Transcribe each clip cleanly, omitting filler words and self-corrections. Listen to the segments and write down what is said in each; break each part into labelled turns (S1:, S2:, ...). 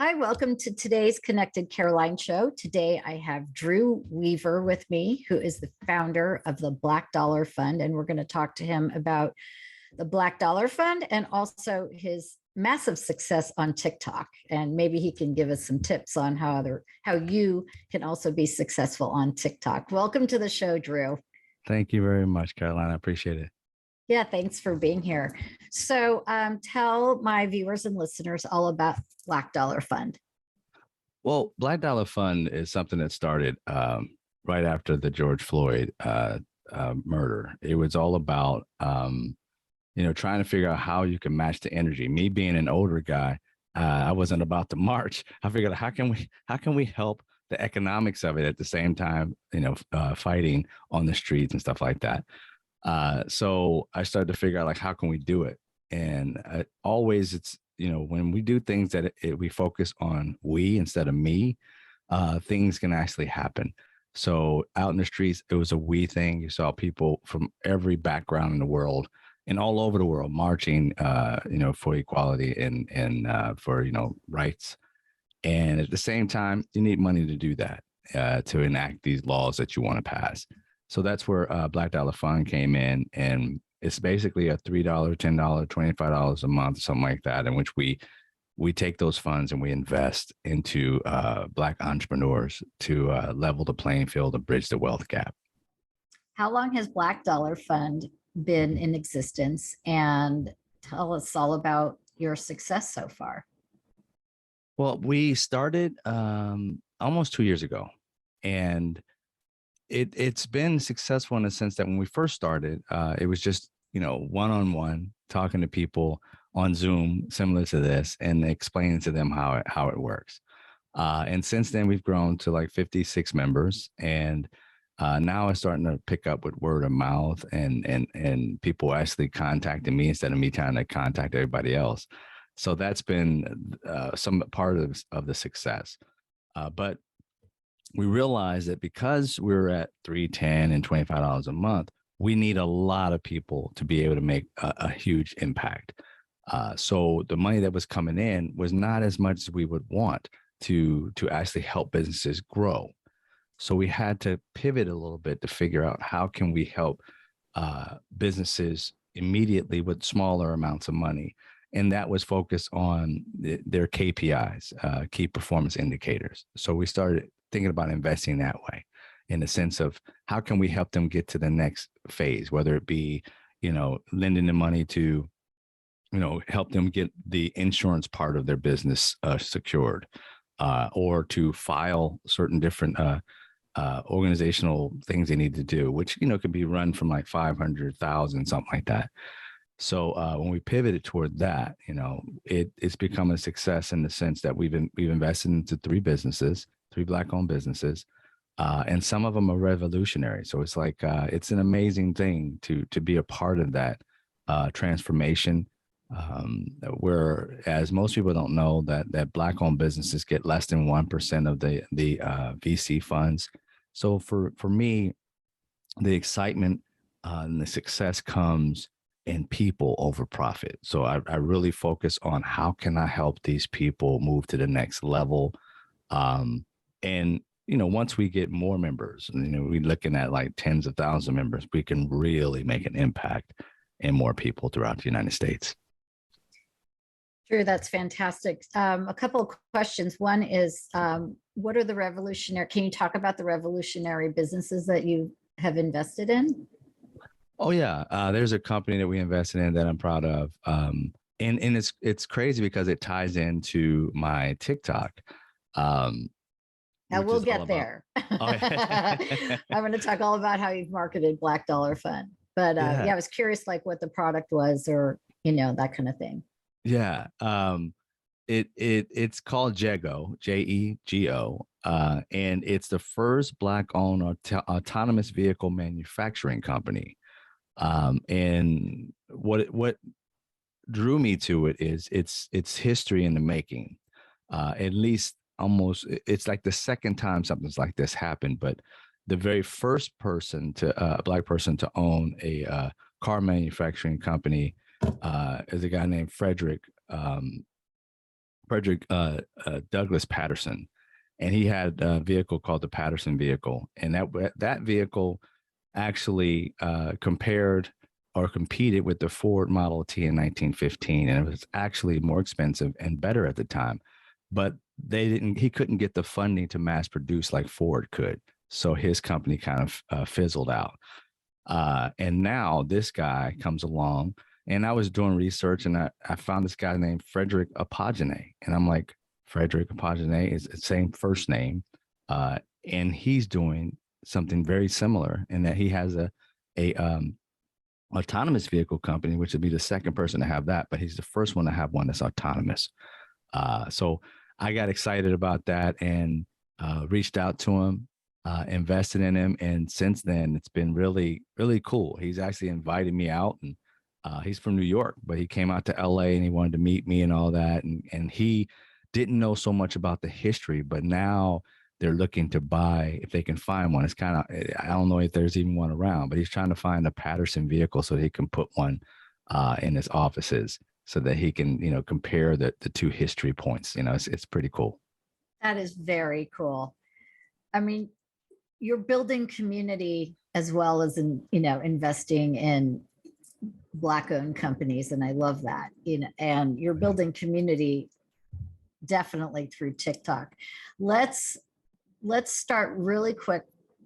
S1: Hi, welcome to today's Connected Caroline show. Today I have Drew Weaver with me, who is the founder of the Black Dollar Fund, and we're going to talk to him about the Black Dollar Fund and also his massive success on TikTok. And maybe he can give us some tips on how you can also be successful on TikTok. Welcome to the show, Drew.
S2: Thank you very much, Caroline. I appreciate it.
S1: Yeah, thanks for being here. So tell my viewers and listeners all about Black Dollar Fund.
S2: Well, Black Dollar Fund is something that started right after the George Floyd murder. It was all about, trying to figure out how you can match the energy. Me being an older guy, I wasn't about to march. I figured, how can we help the economics of it at the same time, fighting on the streets and stuff like that. So I started to figure out, like, how can we do it? And always it's, when we do things that we focus on we instead of me, things can actually happen. So out in the streets, it was a we thing. You saw people from every background in the world and all over the world marching, for equality and for, rights. And at the same time, you need money to do that, to enact these laws that you want to pass. So that's where Black Dollar Fund came in, and it's basically a $3, $10, $25 a month, something like that, in which we take those funds and we invest into Black entrepreneurs to level the playing field and bridge the wealth gap.
S1: How long has Black Dollar Fund been in existence? And tell us all about your success so far.
S2: Well, we started almost 2 years ago, and it's been successful in the sense that when we first started, it was just, one-on-one talking to people on Zoom, similar to this, and explaining to them how it works. And since then, we've grown to like 56 members, and now it's starting to pick up with word of mouth and people actually contacting me instead of me trying to contact everybody else. So that's been some part of the success. But we realized that because we're at $3, $10, and $25 a month, we need a lot of people to be able to make a huge impact. So the money that was coming in was not as much as we would want to actually help businesses grow. So we had to pivot a little bit to figure out how can we help businesses immediately with smaller amounts of money. And that was focused on their KPIs, key performance indicators. So we started thinking about investing that way, in the sense of how can we help them get to the next phase, whether it be, lending the money to, help them get the insurance part of their business secured, or to file certain different organizational things they need to do, which, could be run from like 500,000, something like that. So when we pivoted toward that, it's become a success in the sense that we've invested into 3 businesses, 3 Black-owned businesses, and some of them are revolutionary. So it's like it's an amazing thing to be a part of that transformation. Whereas most people don't know that Black-owned businesses get less than 1% of the VC funds. So for me, the excitement and the success comes in people over profit. So I really focus on how can I help these people move to the next level. And, once we get more members, we're looking at like tens of thousands of members, we can really make an impact in more people throughout the United States.
S1: Drew, that's fantastic. A couple of questions. One is, what are can you talk about the revolutionary businesses that you have invested in?
S2: Oh yeah, there's a company that we invested in that I'm proud of, and it's crazy because it ties into my TikTok.
S1: Now we'll get there.
S2: Oh, yeah.
S1: I'm going to talk all about how you've marketed Black Dollar Fund, but I was curious, like what the product was, or that kind of thing.
S2: Yeah, it's called Jego, Jego, and it's the first Black-owned autonomous vehicle manufacturing company. And what drew me to it is it's history in the making. At least it's like the second time something's like this happened, but the very first person a Black person to own a car manufacturing company is a guy named Frederick Frederick Douglass Patterson, and he had a vehicle called the Patterson vehicle, and that vehicle actually compared or competed with the Ford Model T in 1915, and it was actually more expensive and better at the time. But he couldn't get the funding to mass produce like Ford could, so his company kind of fizzled out. And now this guy comes along, and I was doing research, and I found this guy named Frederick Apogene, and I'm like, Frederick Apogene is the same first name, and he's doing something very similar in that he has a autonomous vehicle company, which would be the second person to have that, but he's the first one to have one that's autonomous. So I got excited about that and reached out to him, invested in him, and since then it's been really, really cool. He's actually invited me out, and he's from New York, but he came out to LA and he wanted to meet me and all that, and he didn't know so much about the history, but now they're looking to buy if they can find one. It's kind of, I don't know if there's even one around, but he's trying to find a Patterson vehicle so he can put one in his offices so that he can, compare the two history points. It's pretty cool.
S1: That is very cool. I mean, you're building community as well as investing in Black-owned companies, and I love that. And you're building community definitely through TikTok. Let's start really quick,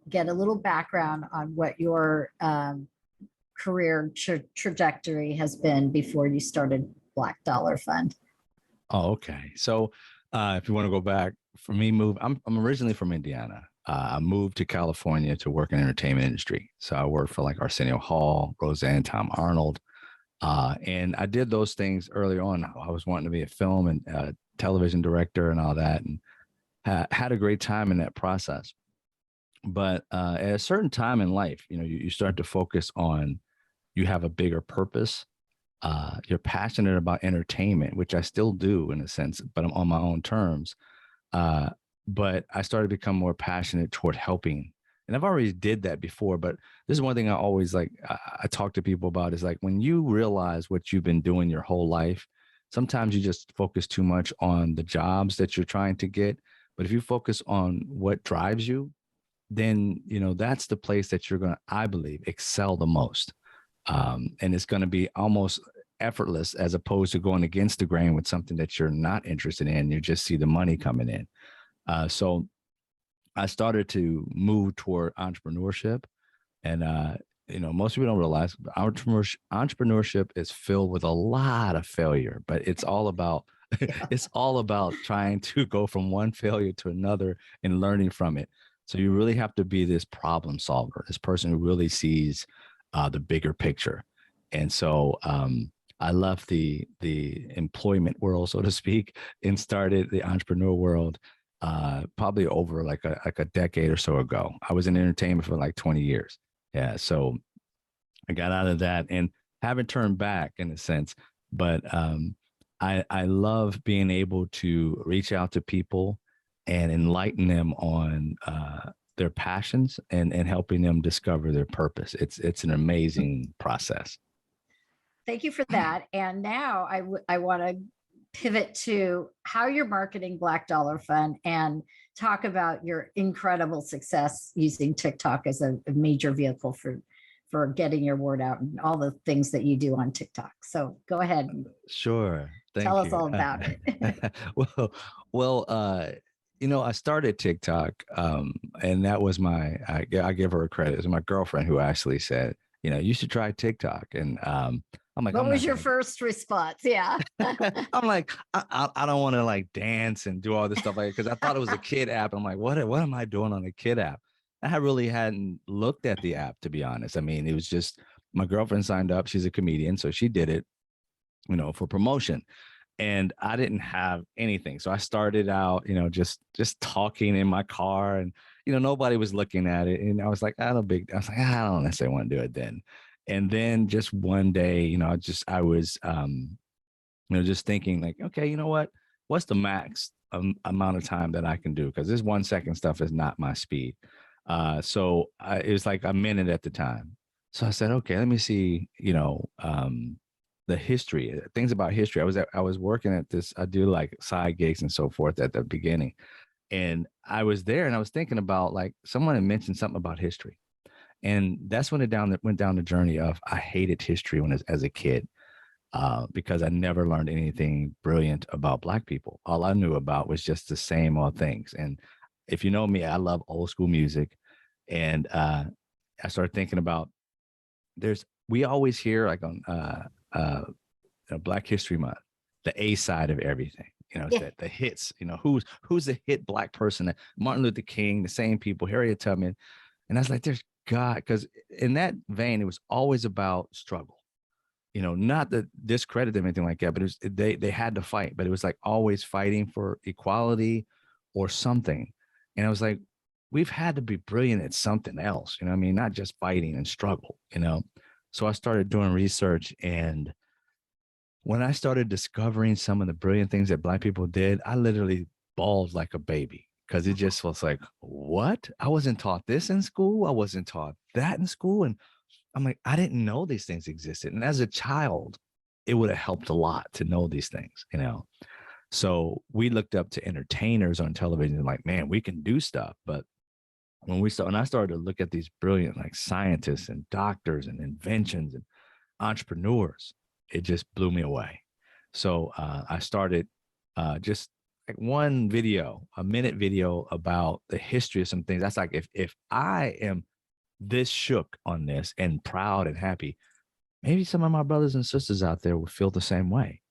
S1: get a little background on what your career trajectory has been before you started Black Dollar Fund.
S2: Oh, okay. So if you want to go back, for me, I'm originally from Indiana. I moved to California to work in the entertainment industry. So I worked for like Arsenio Hall, Roseanne, Tom Arnold. And I did those things early on. I was wanting to be a film and television director and all that, and had a great time in that process. But at a certain time in life, you start to focus on, you have a bigger purpose. You're passionate about entertainment, which I still do in a sense, but I'm on my own terms. But I started to become more passionate toward helping. And I've already did that before, but this is one thing I always I talk to people about, is like, when you realize what you've been doing your whole life, sometimes you just focus too much on the jobs that you're trying to get. But if you focus on what drives you, then, that's the place that you're going to, I believe, excel the most. And it's going to be almost effortless, as opposed to going against the grain with something that you're not interested in. You just see the money coming in. So I started to move toward entrepreneurship, and most people don't realize entrepreneurship is filled with a lot of failure, but it's all about it's all about trying to go from one failure to another and learning from it. So you really have to be this problem solver, this person who really sees the bigger picture. And so I left the employment world, so to speak, and started the entrepreneur world probably over like a decade or so ago. I was in entertainment for like 20 years. Yeah. So I got out of that and haven't turned back in a sense, but I love being able to reach out to people and enlighten them on their passions and helping them discover their purpose. It's an amazing process.
S1: Thank you for that. And now I want to pivot to how you're marketing Black Dollar Fund and talk about your incredible success using TikTok as a major vehicle for getting your word out and all the things that you do on TikTok. So go ahead.
S2: Sure.
S1: Tell us all about
S2: it. well, I started TikTok, and that was I give her credit. It was my girlfriend who actually said, you should try TikTok. And I'm like,
S1: what was your first response? Yeah.
S2: I'm like, I don't want to like dance and do all this stuff, because I thought it was a kid app. I'm like, what am I doing on a kid app? I really hadn't looked at the app, to be honest. I mean, it was just my girlfriend signed up. She's a comedian, so she did it, for promotion. And I didn't have anything. So I started out, just talking in my car, and, nobody was looking at it. And I was like, I don't necessarily want to do it then. And then just one day, I was, just thinking like, okay, what's the max amount of time that I can do? Because this 1 second stuff is not my speed. So it was like a minute at the time. So I said, okay, let me see, the history, things about history. I was working at this, I do like side gigs and so forth at the beginning. And I was there and I was thinking about, like, someone had mentioned something about history. And that's when went down the journey of, I hated history as a kid, because I never learned anything brilliant about Black people. All I knew about was just the same old things. And if you know me, I love old school music. And I started thinking about, we always hear, like, on Black History Month, the A side of everything. It's
S1: Yeah.
S2: that the hits. Who's the hit Black person? Martin Luther King, the same people, Harriet Tubman. And I was like, there's God, because in that vein, it was always about struggle. Not to discredit them or anything like that, but they had to fight. But it was like always fighting for equality or something. And I was like, we've had to be brilliant at something else. I mean, not just fighting and struggle. So I started doing research, and when I started discovering some of the brilliant things that Black people did, I literally bawled like a baby, because it just was like, what? I wasn't taught this in school. I wasn't taught that in school. And I'm like, I didn't know these things existed. And as a child, it would have helped a lot to know these things. So we looked up to entertainers on television, like, man, we can do stuff. But when I started to look at these brilliant, like, scientists and doctors and inventions and entrepreneurs, it just blew me away. So I started just like one video, a minute video about the history of some things. That's like, if I am this shook on this and proud and happy, maybe some of my brothers and sisters out there would feel the same way.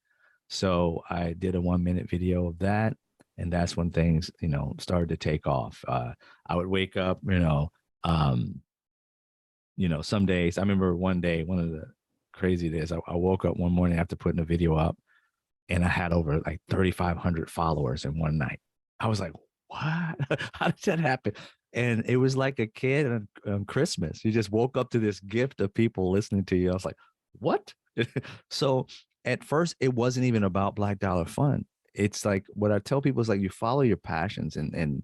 S2: So I did a 1 minute video of that. And that's when things, started to take off. I would wake up, some days. I remember one day, one of the crazy days, I woke up one morning after putting a video up, and I had over like 3,500 followers in one night. I was like, what? How did that happen? And it was like a kid on Christmas. You just woke up to this gift of people listening to you. I was like, what? So at first, it wasn't even about Black Dollar Fund. It's like, what I tell people is, like, you follow your passions. And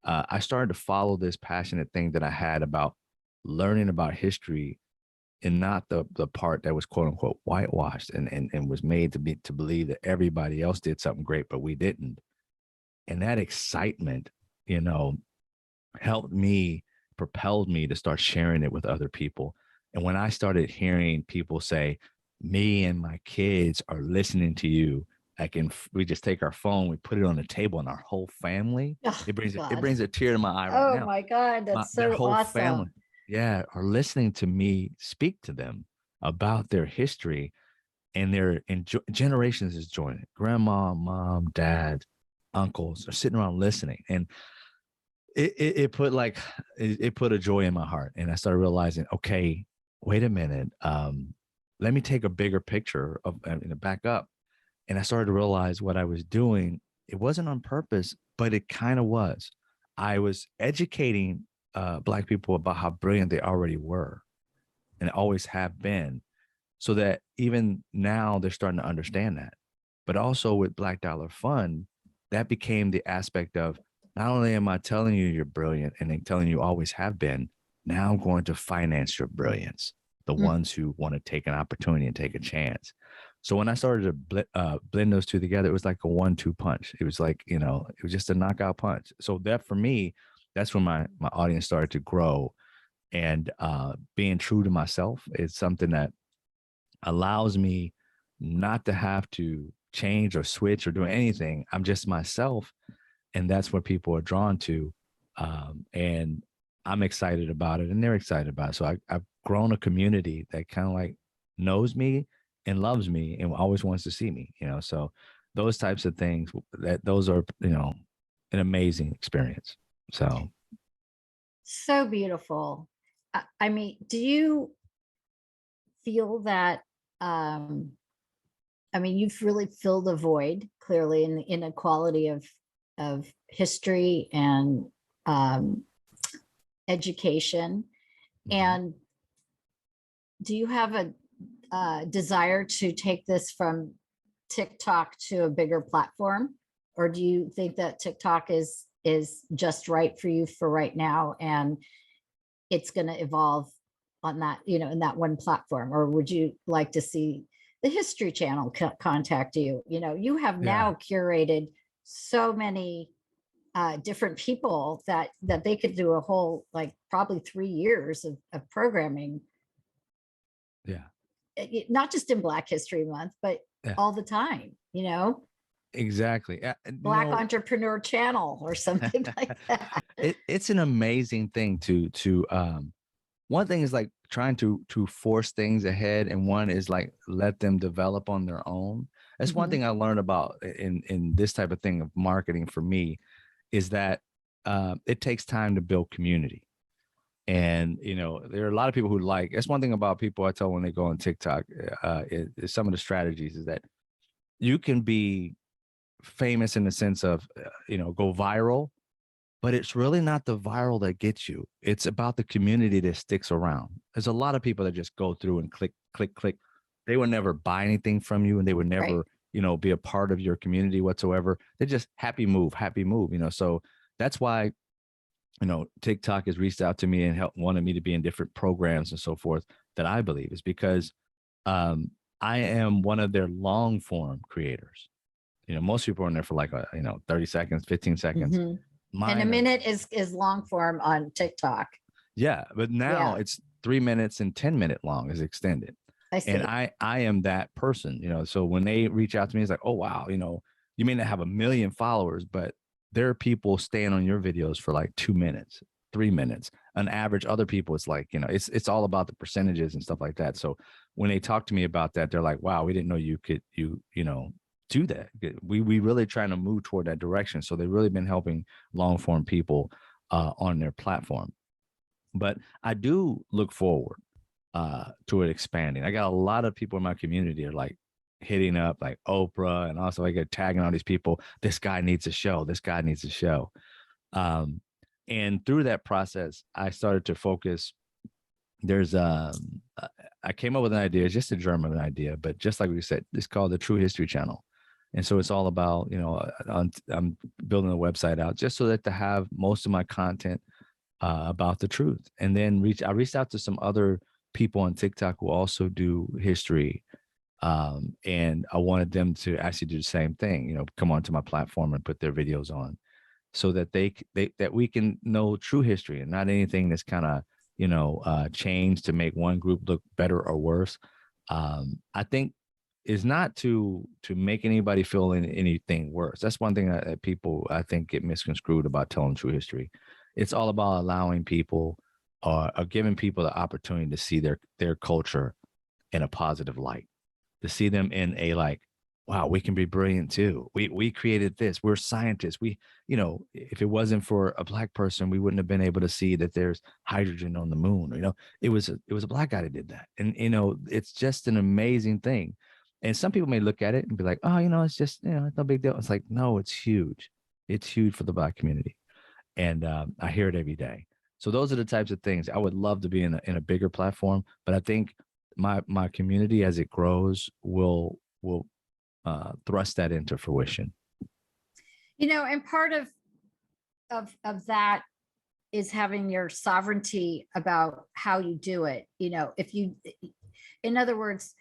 S2: I started to follow this passionate thing that I had about learning about history, and not the part that was quote unquote whitewashed and was made to believe that everybody else did something great, but we didn't. And that excitement, helped me, propelled me to start sharing it with other people. And when I started hearing people say, me and my kids are listening to you, we just take our phone, we put it on the table, and our whole family,
S1: Oh,
S2: it
S1: God.
S2: brings a tear to my eye right
S1: Oh
S2: now.
S1: my God. That's
S2: Their
S1: so
S2: whole family,
S1: awesome.
S2: yeah, are listening to me speak to them about their history, and generations is joining. Grandma, mom, dad, uncles are sitting around listening. And it put a joy in my heart. And I started realizing, okay, wait a minute. Let me take a bigger picture and back up. And I started to realize what I was doing, it wasn't on purpose, but it kind of was. I was educating Black people about how brilliant they already were and always have been, so that even now they're starting to understand that. But also with Black Dollar Fund, that became the aspect of, not only am I telling you you're brilliant and then telling you always have been, now I'm going to finance your brilliance, the
S1: Mm.
S2: ones who want to take an opportunity and take a chance. So when I started to blend those two together, it was like a 1-2 punch. It was like, it was just a knockout punch. So that, for me, that's when my audience started to grow. And being true to myself is something that allows me not to have to change or switch or do anything. I'm just myself. And that's what people are drawn to. And I'm excited about it, and they're excited about it. So I've grown a community that kind of like knows me and loves me and always wants to see me, so those types of things, those are, an amazing experience. So
S1: So beautiful. I mean, do you feel that, um, I mean, you've really filled a void clearly in the inequality of history and um, education.
S2: mhm.
S1: And do you have a desire to take this from TikTok to a bigger platform, or do you think that TikTok is just right for you for right now, and it's going to evolve on that, in that one platform? Or would you like to see the History Channel contact you. You know, you have
S2: Yeah.
S1: now curated so many different people that they could do a whole, like, probably 3 years of programming,
S2: Yeah.
S1: not just in Black History Month, but
S2: Yeah.
S1: all the time, you know,
S2: Exactly.
S1: Black Entrepreneur Channel or something like that.
S2: It's an amazing thing to one thing is like trying to force things ahead, and one is like let them develop on their own. That's one
S1: Mhm.
S2: thing I learned about in this type of thing of marketing for me, is that it takes time to build community. And you know, there are a lot of people who like, that's one thing about people I tell when they go on TikTok, is some of the strategies is that you can be famous in the sense of you know, go viral, but it's really not the viral that gets you. It's about the community that sticks around. There's a lot of people that just go through and click, click, click. They would never buy anything from you, and they would
S1: Right.
S2: never, you know, be a part of your community whatsoever. They're just happy move, you know. So that's why, you know, TikTok has reached out to me and wanted me to be in different programs and so forth, that I believe is because I am one of their long form creators. You know, most people are in there for like, 30 seconds, 15 seconds.
S1: Mhm. And a
S2: Mine are,
S1: minute is long form on TikTok.
S2: yeah, but now
S1: Yeah,
S2: it's 3 minutes and 10-minute long is extended.
S1: I
S2: And
S1: see.
S2: I am that person, you know. So when they reach out to me, it's like, oh wow, you know, you may not have a million followers, but there are people staying on your videos for like 2 minutes, 3 minutes. On average, other people, it's like, you know, it's all about the percentages and stuff like that. So when they talk to me about that, they're like, wow, we didn't know you could, you know, do that. We really trying to move toward that direction. So they've really been helping long form people on their platform. But I do look forward to it expanding. I got a lot of people in my community are like hitting up like Oprah, and also I get tagging all these people. This guy needs a show. This guy needs a show. Um, and through that process, I started to focus. There's I came up with an idea, it's just a germ of an idea, but just like we said, it's called the True History Channel. And so it's all about, you know, I'm building a website out just so that to have most of my content about the truth. And then I reached out to some other people on TikTok who also do history. And I wanted them to actually do the same thing, you know, come onto my platform and put their videos on, so that that we can know true history and not anything that's kind of, you know, changed to make one group look better or worse. I think is not to make anybody feel anything worse. That's one thing that people, I think, get misconstrued about telling true history. It's all about allowing people or giving people the opportunity to see their culture in a positive light, to see them in a like, wow, we can be brilliant too. We created this. We're scientists. We, you know, if it wasn't for a Black person, we wouldn't have been able to see that there's hydrogen on the moon. You know, it was a Black guy that did that. And you know, it's just an amazing thing. And some people may look at it and be like, oh, you know, it's just, you know, it's no big deal. It's like, no, it's huge. It's huge for the Black community. And I hear it every day. So those are the types of things I would love to be in a bigger platform. But I think my community as it grows will thrust that into fruition.
S1: You know, and part of that is having your sovereignty about how you do it. You know, if you, in other words,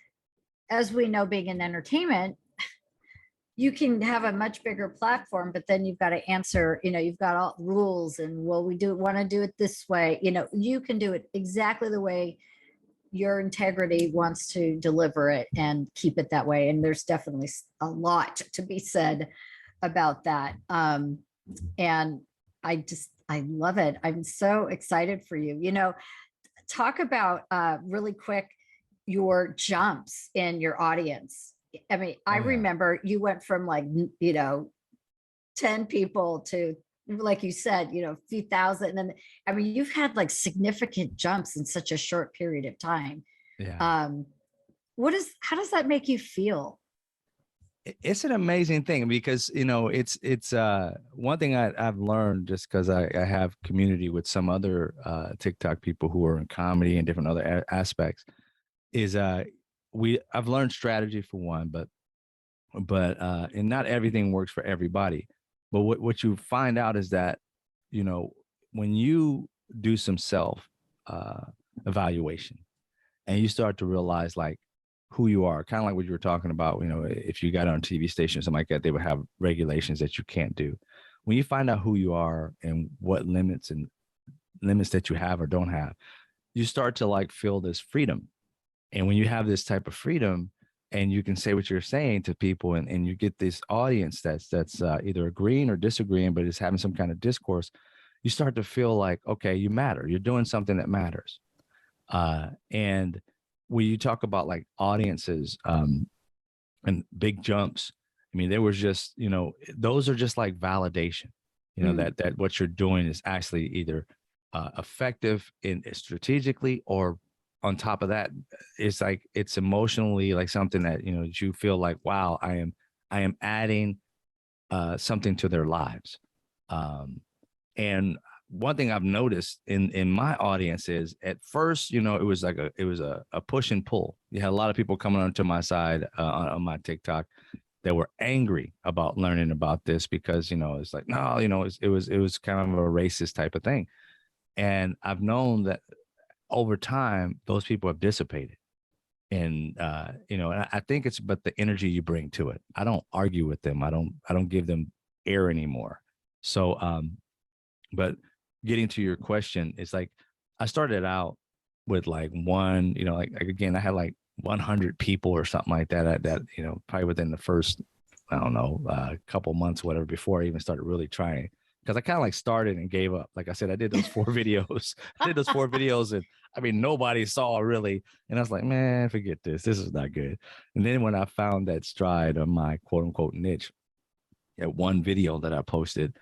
S1: as we know, being in entertainment, you can have a much bigger platform, but then you've got to answer, you know, you've got all rules and, well, we do want to do it this way. You know, you can do it exactly the way your integrity wants to deliver it and keep it that way. And there's definitely a lot to be said about that. And I love it. I'm so excited for you. You know, talk about really quick your jumps in your audience. I mean, I
S2: Oh yeah.
S1: remember you went from, like, you know, 10 people to, like you said, you know, a few thousand. And then, I mean, you've had like significant jumps in such a short period of time.
S2: Yeah.
S1: Um, how does that make you feel?
S2: It's an amazing thing because, you know, it's one thing I've learned just because I have community with some other TikTok people who are in comedy and different other aspects, is I've learned strategy for one, but and not everything works for everybody. But what you find out is that, you know, when you do some self uh evaluation and you start to realize like, who you are, kind of like what you were talking about. You know, if you got on a TV station or something like that, they would have regulations that you can't do. When you find out who you are and what limits that you have or don't have, you start to like feel this freedom. And when you have this type of freedom and you can say what you're saying to people, and you get this audience that's either agreeing or disagreeing, but is having some kind of discourse, you start to feel like, okay, you matter. You're doing something that matters. And when you talk about like audiences and big jumps, I mean, there was just, you know, those are just like validation, you know, that what you're doing is actually either effective in strategically, or on top of that, it's like it's emotionally like something that, you know, you feel like, wow, I am adding something to their lives. And one thing I've noticed in my audience is, at first, you know, it was a push and pull. You had a lot of people coming onto my side on my TikTok that were angry about learning about this, because, you know, it's like, no, you know, it was kind of a racist type of thing. And I've known that over time, those people have dissipated. And you know, and I think it's but the energy you bring to it. I don't argue with them. I don't give them air anymore. So but getting to your question, it's like I started out with like one, you know, like again, I had like 100 people or something like that, you know, probably within the first, I don't know, couple months, whatever, before I even started really trying. Because I kind of like started and gave up. Like I said, I did those 4 videos. I did those 4 videos, and I mean, nobody saw really. And I was like, man, forget this. This is not good. And then when I found that stride of my quote unquote niche, at one video that I posted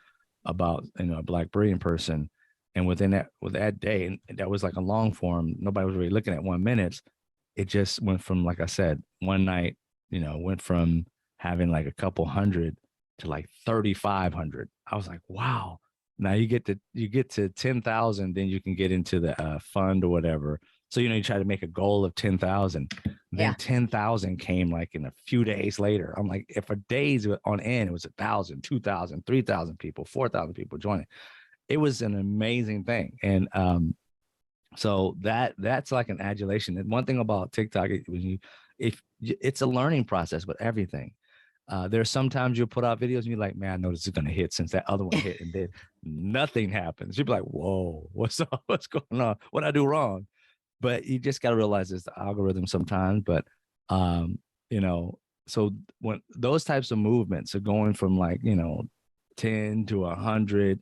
S2: about, you know, a Black brilliant person, and with that day, and that was like a long form, nobody was really looking at 1 minute. It just went from, like I said, one night, you know, went from having like a couple hundred to like 3,500. I was like, wow. Now you get to 10,000, then you can get into the fund or whatever. So, you know, you try to make a goal of 10,000. Then
S1: Yeah.
S2: 10,000 came like in a few days later. I'm like, if for days on end, it was 1,000, 2,000, 3,000 people, 4,000 people joining. It was an amazing thing. And so that's like an adulation. And one thing about TikTok, if it's a learning process with everything. There's sometimes you'll put out videos and you're like, man, I know this is gonna hit, since that other one hit, and then nothing happens. You'll be like, whoa, what's up? What's going on? What I do wrong? But you just gotta realize it's the algorithm sometimes. But you know, so when those types of movements are going from like, you know, 10 to 100,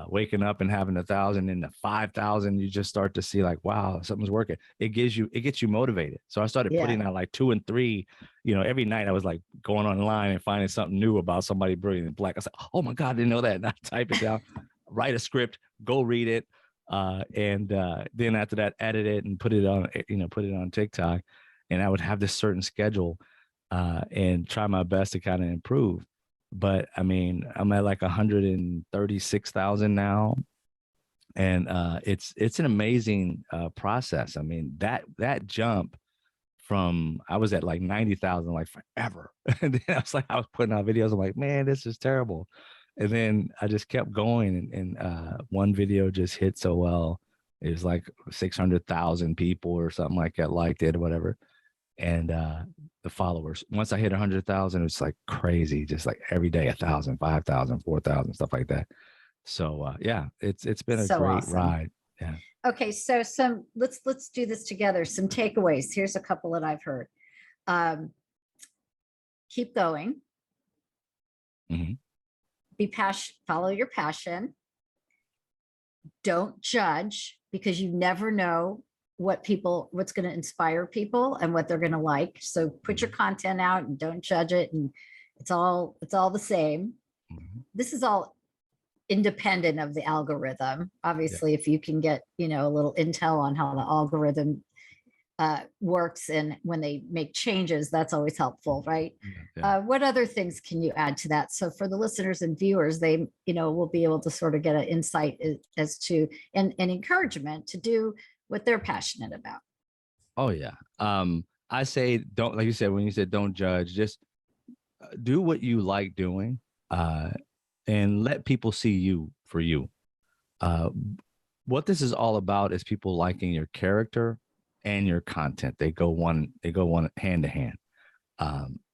S2: waking up and having 1,000 into 5,000, you just start to see like, wow, something's working. It gets you motivated. So I started putting out like 2 and 3, you know, every night. I was like going online and finding something new about somebody brilliant and Black. I was like, oh my God, I didn't know that. And I type it down, write a script, go read it. And then after that, edit it and put it on TikTok. And I would have this certain schedule and try my best to kind of improve. But I mean, I'm at like 136,000 now, and it's an amazing process. I mean, that jump from, I was at like 90,000 like forever, and then I was putting out videos. I'm like, man, this is terrible. And then I just kept going, and one video just hit so well. It was like 600,000 people or something like that liked it or whatever. And the followers, once I hit 100,000, it's like crazy, just like every day 1,000, 5,000, 4,000, stuff like that. So yeah, it's been a
S1: So
S2: great
S1: awesome.
S2: ride. Yeah.
S1: Okay, so let's do this together. Some takeaways. Here's a couple that I've heard. Keep going.
S2: Mm-hmm.
S1: Follow your passion. Don't judge, because you never know what's going to inspire people and what they're going to like. So put your content out and don't judge it. And it's all the same.
S2: Mm-hmm.
S1: This is all independent of the algorithm. Obviously, if you can get, you know, a little intel on how the algorithm works, and when they make changes, that's always helpful, right? What other things can you add to that? So for the listeners and viewers, they, you know, will be able to sort of get an insight as to, and encouragement to do what they're passionate about.
S2: Oh yeah. I say, don't, like you said, when you said don't judge, just do what you like doing, and let people see you for you. What this is all about is people liking your character and your content. They go one hand to hand.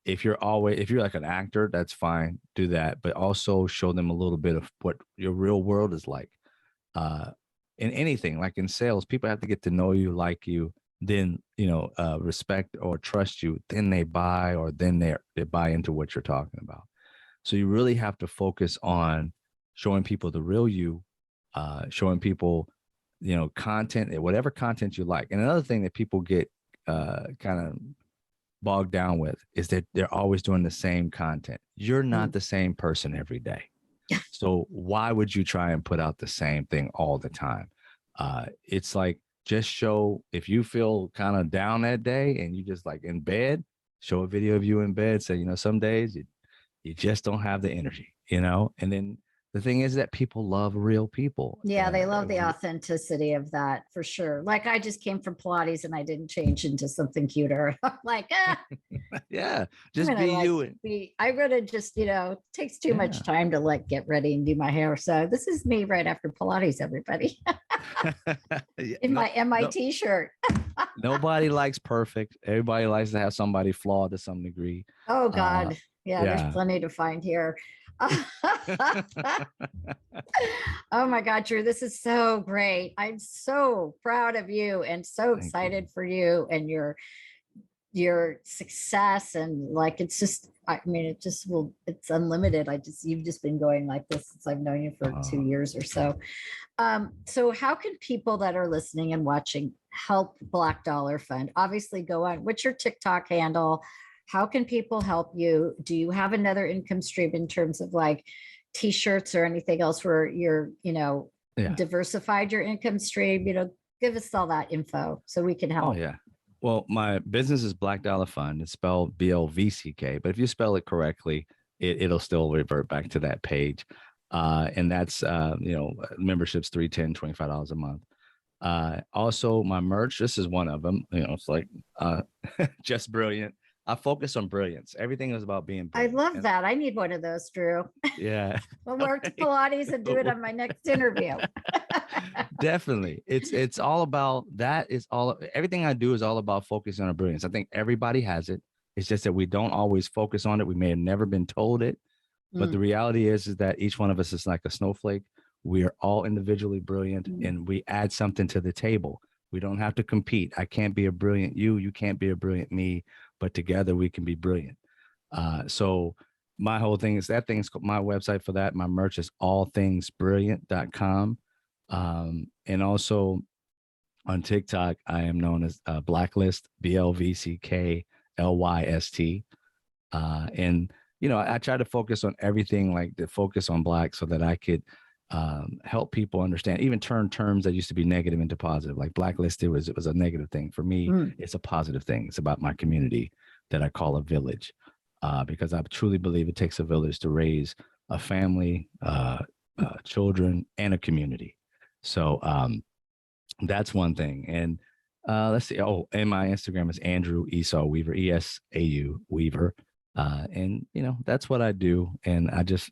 S2: If you're like an actor, that's fine, do that, but also show them a little bit of what your real world is like. In anything, like in sales, people have to get to know you, like you, then, respect or trust you, then they buy, or then they buy into what you're talking about. So you really have to focus on showing people the real you, showing people, content, whatever content you like. And another thing that people get kind of bogged down with is that they're always doing the same content. You're not the same person every day. So why would you try and put out the same thing all the time? It's like, just show, if you feel kind of down that day and you just like in bed, show a video of you in bed. Say, some days you just don't have the energy, and then the thing is that people love real people.
S1: Yeah, they love the authenticity of that for sure. Like, I just came from Pilates and I didn't change into something cuter. I'm like,
S2: yeah, just be you.
S1: I really just, takes too much time to like get ready and do my hair. So this is me right after Pilates, everybody. In my MIT shirt.
S2: Nobody likes perfect. Everybody likes to have somebody flawed to some degree.
S1: Oh God. Yeah, there's plenty to find here. Oh my God, Drew, this is so great. I'm so proud of you and so excited for you and your success. And like, it's just, it's unlimited. You've just been going like this since I've known you for 2 years or so. So how can people that are listening and watching help Black Dollar Fund? Obviously go on, what's your TikTok handle? How can people help you? Do you have another income stream in terms of like t-shirts or anything else where you're, diversified your income stream? Give us all that info so we can help.
S2: Oh yeah. Well, my business is Black Dollar Fund. It's spelled BLVCK, but if you spell it correctly, it'll still revert back to that page. And that's, membership's $310, $25 a month. Also my merch, this is one of them, it's like, just brilliant. I focus on brilliance. Everything is about being brilliant.
S1: I love that. I need one of those, Drew.
S2: Yeah.
S1: We'll work to Pilates and do it on my next interview.
S2: Definitely. It's all about that. Everything I do is all about focusing on brilliance. I think everybody has it. It's just that we don't always focus on it. We may have never been told it, but the reality is that each one of us is like a snowflake. We are all individually brilliant and we add something to the table. We don't have to compete. I can't be a brilliant you. You can't be a brilliant me, but together we can be brilliant. So my whole thing is my website for that. My merch is allthingsbrilliant.com. And also on TikTok, I am known as Blacklist, BLVCKLYST. And, I try to focus on everything, like the focus on Black, so that I could help people understand, even turn terms that used to be negative into positive. Like blacklisted it was a negative thing. For me, it's a positive thing. It's about my community that I call a village, because I truly believe it takes a village to raise a family, children, and a community. So that's one thing. And let's see. Oh, and my Instagram is Andrew Esau Weaver, ESAU Weaver. And that's what I do. And I just,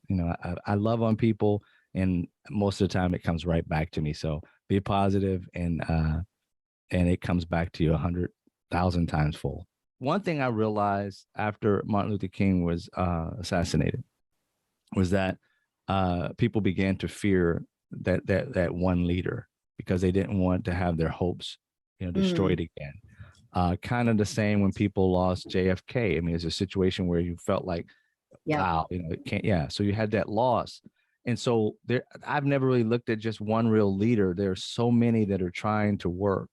S2: I love on people, and most of the time it comes right back to me. So be positive, and it comes back to you 100,000 times full. One thing I realized after Martin Luther King was assassinated was that people began to fear that one leader, because they didn't want to have their hopes, destroyed again. Kind of the same when people lost JFK. I mean, it's a situation where you felt like, wow, it can't. Yeah. So you had that loss. And so I've never really looked at just one real leader. There's so many that are trying to work.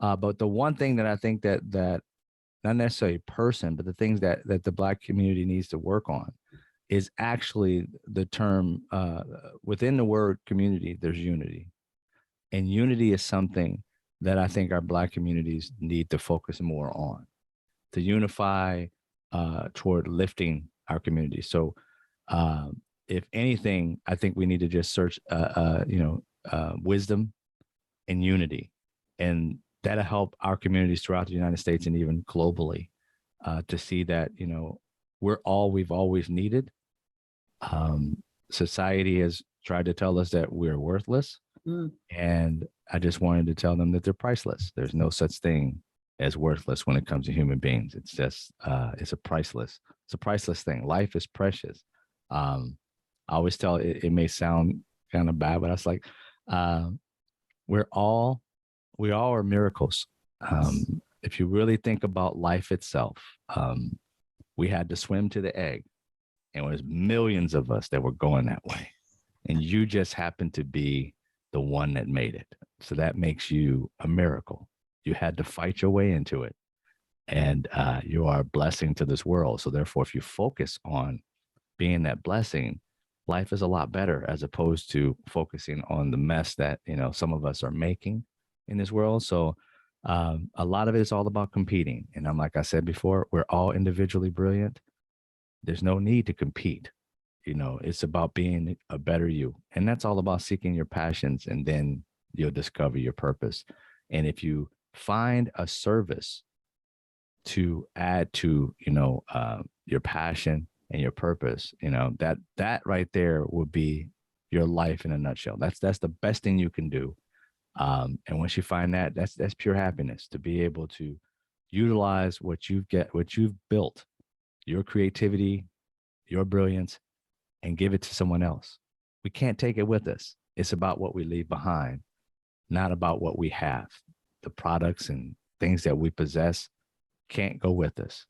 S2: But the one thing that I think that not necessarily a person, but the things that the Black community needs to work on is actually the term, within the word community, there's unity. And unity is something that I think our Black communities need to focus more on, to unify toward lifting our community. So if anything, I think we need to just search, wisdom and unity, and that'll help our communities throughout the United States and even globally, to see that, we're all we've always needed. Society has tried to tell us that we're worthless,
S1: Mm.
S2: And I just wanted to tell them that they're priceless. There's no such thing as worthless when it comes to human beings. It's just, it's a priceless thing. Life is precious. I always tell it may sound kind of bad, but I was like, uh, we're all, we all are miracles. If you really think about life itself, we had to swim to the egg, and it was millions of us that were going that way. And you just happened to be the one that made it. So that makes you a miracle. You had to fight your way into it. And you are a blessing to this world. So therefore, if you focus on being that blessing, life is a lot better, as opposed to focusing on the mess that, you know, some of us are making in this world. So a lot of it is all about competing. And I'm, like I said before, we're all individually brilliant. There's no need to compete. You know, it's about being a better you. And that's all about seeking your passions, and then you'll discover your purpose. And if you find a service to add to, you know, your passion and your purpose, you know, that right there would be your life in a nutshell. That's the best thing you can do. And once you find that, that's pure happiness, to be able to utilize what you've built, your creativity, your brilliance, and give it to someone else. We can't take it with us. It's about what we leave behind, not about what we have. The products and things that we possess can't go with us.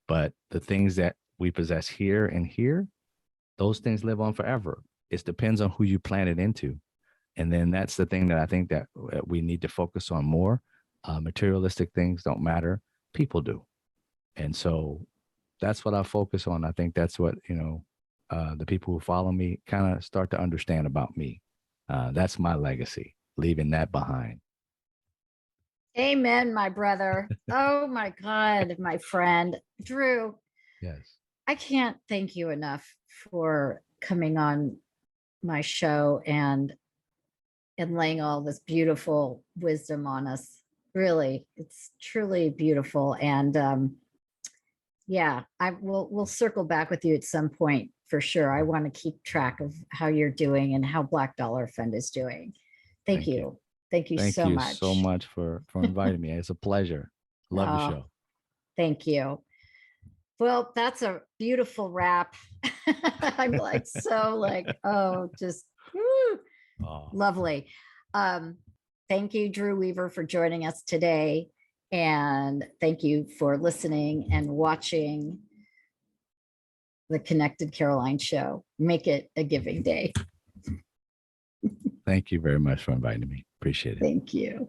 S2: But the things that we possess here and here, those things live on forever. It depends on who you plant it into. And then that's the thing that I think that we need to focus on more. Materialistic things don't matter. People do. And so that's what I focus on. I think that's what, you know, the people who follow me kind of start to understand about me. That's my legacy, leaving that behind.
S1: Amen, my brother. Oh my God, my friend. Drew,
S2: Yes.
S1: I can't thank you enough for coming on my show and laying all this beautiful wisdom on us. Really, it's truly beautiful. And yeah, we'll circle back with you at some point for sure. I want to keep track of how you're doing and how Black Dollar Fund is doing. Thank
S2: Thank you.
S1: you. Thank you
S2: Thank
S1: so
S2: you
S1: much.
S2: so much for inviting me. It's a pleasure. Love the
S1: Oh,
S2: show.
S1: thank you. Well, that's a beautiful wrap. I'm like, so like, oh, just woo,
S2: Oh,
S1: lovely. Thank you, Drew Weaver, for joining us today. And thank you for listening and watching the Connected Caroline show. Make it a giving day.
S2: thank you very much for inviting me. Appreciate it.
S1: Thank you.